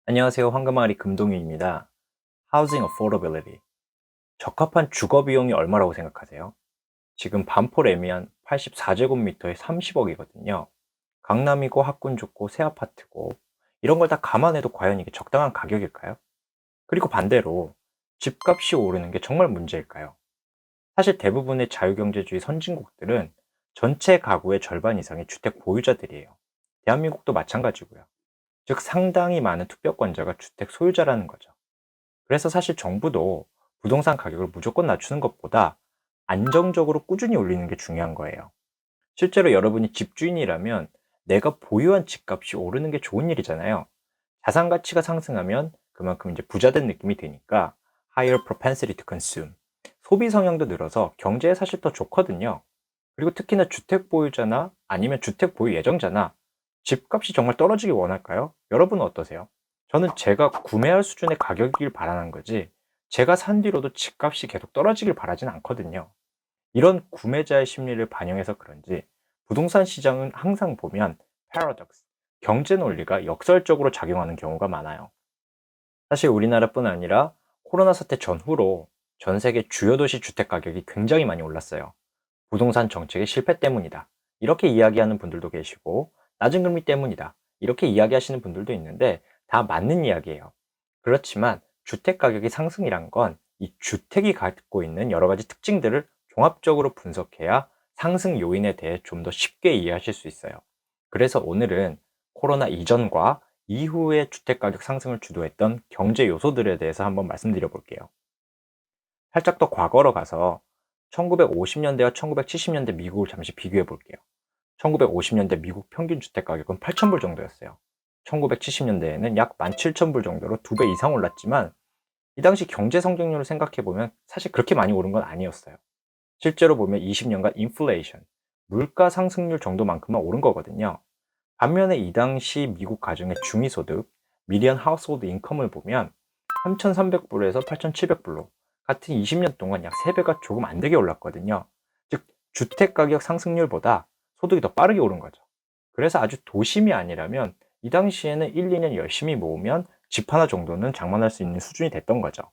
안녕하세요. 황금아리 금동윤입니다. Housing Affordability. 적합한 주거 비용이 얼마라고 생각하세요? 지금 반포 레미안 84제곱미터에 30억이거든요. 강남이고 학군 좋고 새 아파트고 이런 걸 다 감안해도 과연 이게 적당한 가격일까요? 그리고 반대로 집값이 오르는 게 정말 문제일까요? 사실 대부분의 자유경제주의 선진국들은 전체 가구의 절반 이상이 주택 보유자들이에요. 대한민국도 마찬가지고요. 즉 상당히 많은 투표권자가 주택 소유자라는 거죠. 그래서 사실 정부도 부동산 가격을 무조건 낮추는 것보다 안정적으로 꾸준히 올리는 게 중요한 거예요. 실제로 여러분이 집주인이라면 내가 보유한 집값이 오르는 게 좋은 일이잖아요. 자산 가치가 상승하면 그만큼 이제 부자 된 느낌이 드니까 higher propensity to consume. 소비 성향도 늘어서 경제에 사실 더 좋거든요. 그리고 특히나 주택 보유자나 아니면 주택 보유 예정자나 집값이 정말 떨어지길 원할까요? 여러분은 어떠세요? 저는 제가 구매할 수준의 가격이길 바라는 거지, 제가 산 뒤로도 집값이 계속 떨어지길 바라진 않거든요. 이런 구매자의 심리를 반영해서 그런지 부동산 시장은 항상 보면 패러독스, 경제 논리가 역설적으로 작용하는 경우가 많아요. 사실 우리나라뿐 아니라 코로나 사태 전후로 전 세계 주요 도시 주택 가격이 굉장히 많이 올랐어요. 부동산 정책의 실패 때문이다, 이렇게 이야기하는 분들도 계시고, 낮은 금리 때문이다, 이렇게 이야기하시는 분들도 있는데 다 맞는 이야기예요. 그렇지만 주택 가격의 상승이란 건 이 주택이 갖고 있는 여러 가지 특징들을 종합적으로 분석해야 상승 요인에 대해 좀 더 쉽게 이해하실 수 있어요. 그래서 오늘은 코로나 이전과 이후의 주택 가격 상승을 주도했던 경제 요소들에 대해서 한번 말씀드려 볼게요. 살짝 더 과거로 가서 1950년대와 1970년대 미국을 잠시 비교해 볼게요. 1950년대 미국 평균 주택 가격은 8,000불 정도였어요. 1970년대에는 약 17,000불 정도로 2배 이상 올랐지만, 이 당시 경제 성장률을 생각해 보면 사실 그렇게 많이 오른 건 아니었어요. 실제로 보면 20년간 인플레이션, 물가 상승률 정도만큼만 오른 거거든요. 반면에 이 당시 미국 가정의 중위소득, 미디언 하우스홀드 인컴을 보면 3,300불에서 8,700불로 같은 20년 동안 약 3배가 조금 안 되게 올랐거든요. 즉, 주택 가격 상승률보다 소득이 더 빠르게 오른 거죠. 그래서 아주 도심이 아니라면 이 당시에는 1, 2년 열심히 모으면 집 하나 정도는 장만할 수 있는 수준이 됐던 거죠.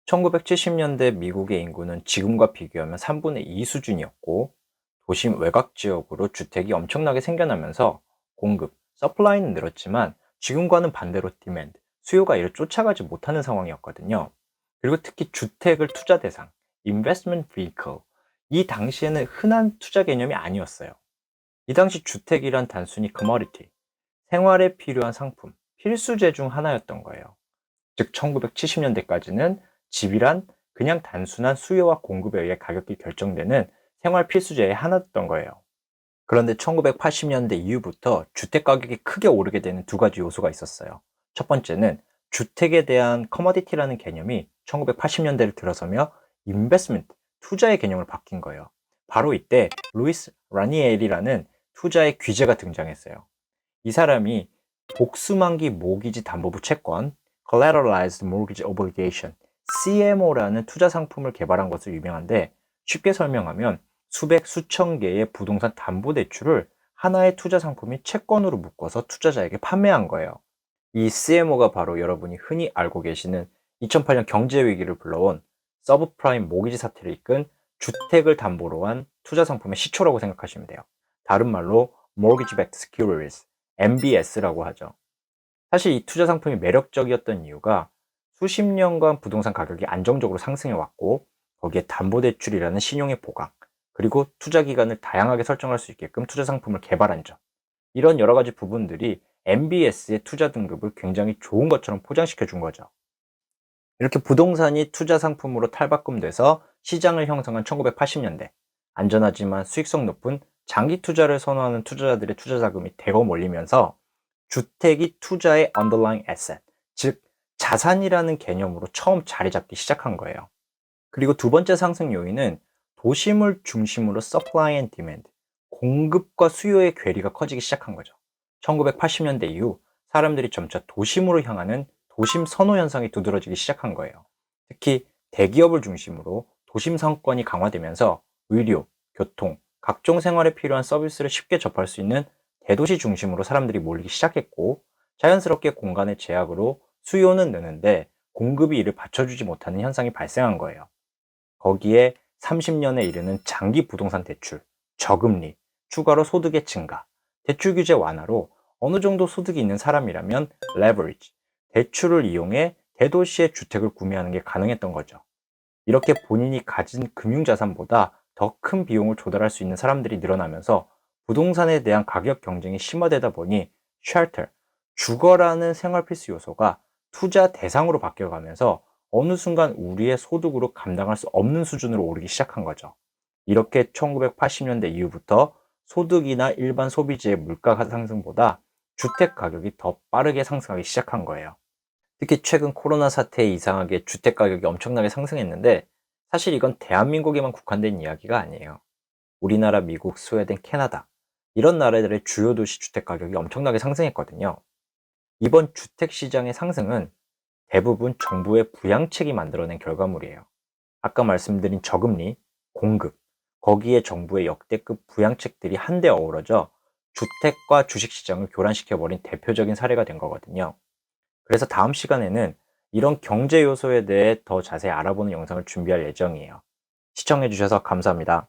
1970년대 미국의 인구는 지금과 비교하면 3분의 2 수준이었고, 도심 외곽 지역으로 주택이 엄청나게 생겨나면서 공급, 서플라이는 늘었지만 지금과는 반대로 디맨드, 수요가 이를 쫓아가지 못하는 상황이었거든요. 그리고 특히 주택을 투자 대상, investment vehicle, 이 당시에는 흔한 투자 개념이 아니었어요. 이 당시 주택이란 단순히 commodity, 생활에 필요한 상품, 필수재 중 하나였던 거예요. 즉 1970년대까지는 집이란 그냥 단순한 수요와 공급에 의해 가격이 결정되는 생활 필수재의 하나였던 거예요. 그런데 1980년대 이후부터 주택 가격이 크게 오르게 되는 두 가지 요소가 있었어요. 첫 번째는 주택에 대한 커머디티라는 개념이 1980년대를 들어서며 인베스트먼트, 투자의 개념을 바뀐 거예요. 바로 이때 루이스 라니엘이라는 투자의 귀재가 등장했어요. 이 사람이 복수만기 모기지 담보부 채권, Collateralized Mortgage Obligation, CMO라는 투자 상품을 개발한 것으로 유명한데, 쉽게 설명하면 수백 수천 개의 부동산 담보 대출을 하나의 투자 상품인 채권으로 묶어서 투자자에게 판매한 거예요. 이 CMO가 바로 여러분이 흔히 알고 계시는 2008년 경제 위기를 불러온 서브프라임 모기지 사태를 이끈 주택을 담보로 한 투자 상품의 시초라고 생각하시면 돼요. 다른 말로 Mortgage Backed Securities, MBS라고 하죠. 사실 이 투자 상품이 매력적이었던 이유가 수십 년간 부동산 가격이 안정적으로 상승해 왔고, 거기에 담보대출이라는 신용의 보강, 그리고 투자 기간을 다양하게 설정할 수 있게끔 투자 상품을 개발한 점, 이런 여러 가지 부분들이 MBS의 투자 등급을 굉장히 좋은 것처럼 포장시켜 준 거죠. 이렇게 부동산이 투자 상품으로 탈바꿈돼서 시장을 형성한 1980년대, 안전하지만 수익성 높은 장기 투자를 선호하는 투자자들의 투자 자금이 대거 몰리면서 주택이 투자의 underlying asset, 즉 자산이라는 개념으로 처음 자리 잡기 시작한 거예요. 그리고 두 번째 상승 요인은 도심을 중심으로 supply and demand, 공급과 수요의 괴리가 커지기 시작한 거죠. 1980년대 이후 사람들이 점차 도심으로 향하는 도심 선호 현상이 두드러지기 시작한 거예요. 특히 대기업을 중심으로 도심 상권이 강화되면서 의료, 교통, 각종 생활에 필요한 서비스를 쉽게 접할 수 있는 대도시 중심으로 사람들이 몰리기 시작했고, 자연스럽게 공간의 제약으로 수요는 느는데 공급이 이를 받쳐주지 못하는 현상이 발생한 거예요. 거기에 30년에 이르는 장기 부동산 대출, 저금리, 추가로 소득의 증가, 대출 규제 완화로 어느 정도 소득이 있는 사람이라면 leverage, 대출을 이용해 대도시의 주택을 구매하는 게 가능했던 거죠. 이렇게 본인이 가진 금융자산보다 더 큰 비용을 조달할 수 있는 사람들이 늘어나면서 부동산에 대한 가격 경쟁이 심화되다 보니 shelter, 주거라는 생활 필수 요소가 투자 대상으로 바뀌어가면서 어느 순간 우리의 소득으로 감당할 수 없는 수준으로 오르기 시작한 거죠. 이렇게 1980년대 이후부터 소득이나 일반 소비지의 물가 상승보다 주택 가격이 더 빠르게 상승하기 시작한 거예요. 특히 최근 코로나 사태에 이상하게 주택 가격이 엄청나게 상승했는데 사실 이건 대한민국에만 국한된 이야기가 아니에요. 우리나라, 미국, 스웨덴, 캐나다 이런 나라들의 주요 도시 주택 가격이 엄청나게 상승했거든요. 이번 주택 시장의 상승은 대부분 정부의 부양책이 만들어낸 결과물이에요. 아까 말씀드린 저금리, 공급, 거기에 정부의 역대급 부양책들이 한데 어우러져 주택과 주식시장을 교란시켜버린 대표적인 사례가 된 거거든요. 그래서 다음 시간에는 이런 경제 요소에 대해 더 자세히 알아보는 영상을 준비할 예정이에요. 시청해주셔서 감사합니다.